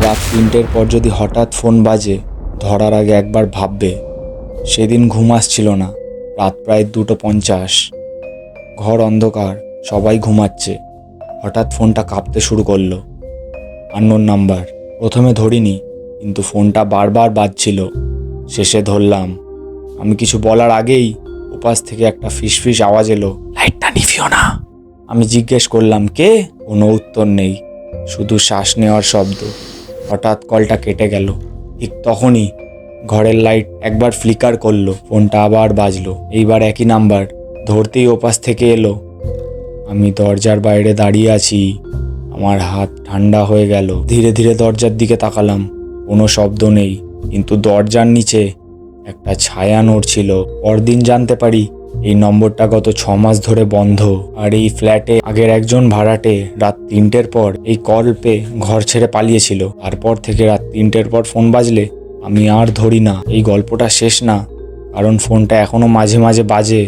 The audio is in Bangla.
রাত 3টের পর যদি হঠাৎ ফোন বাজে, ধরার আগে একবার ভাববে। সেদিন ঘুম আসছিল না। রাত প্রায় 2:50। ঘর অন্ধকার, সবাই ঘুমাচ্ছে। হঠাৎ ফোনটা কাঁপতে শুরু করলো। Unknown number. প্রথমে ধরিনি, কিন্তু ফোনটা বারবার বাজছিল। শেষে ধরলাম। আমি কিছু বলার আগেই ওপাশ থেকে একটা ফিসফিস আওয়াজ এলো, লাইটটা নিভিও না। আমি জিজ্ঞেস করলাম, কে? কোনো উত্তর নেই, শুধু শ্বাস নেওয়ার শব্দ। হঠাৎ কলটা কেটে গেল। ঠিক তখনই ঘরের লাইট একবার ফ্লিকার করলো। ফোনটা আবার বাজলো, এইবার একই নাম্বার। ধরতেই ওপাশ থেকে এলো। আমি দরজার বাইরে দাঁড়িয়ে আছি। আমার হাত ঠান্ডা হয়ে গেল। ধীরে ধীরে দরজার দিকে তাকালাম। কোনো শব্দ নেই, কিন্তু দরজার নিচে একটা ছায়া নড়ছিল। পরদিন জানতে পারি এই নম্বরটা গত 6 মাস ধরে বন্ধ। আর এই ফ্ল্যাটে আগের একজন ভাড়াটে রাত 3টের পর এই কল পেয়ে ঘর ছেড়ে পালিয়েছিল। তারপর থেকে রাত 3টের পর ফোন বাজলে আমি আর ধরি না। এই গল্পটা শেষ না, কারণ ফোনটা এখনো মাঝে মাঝে বাজে।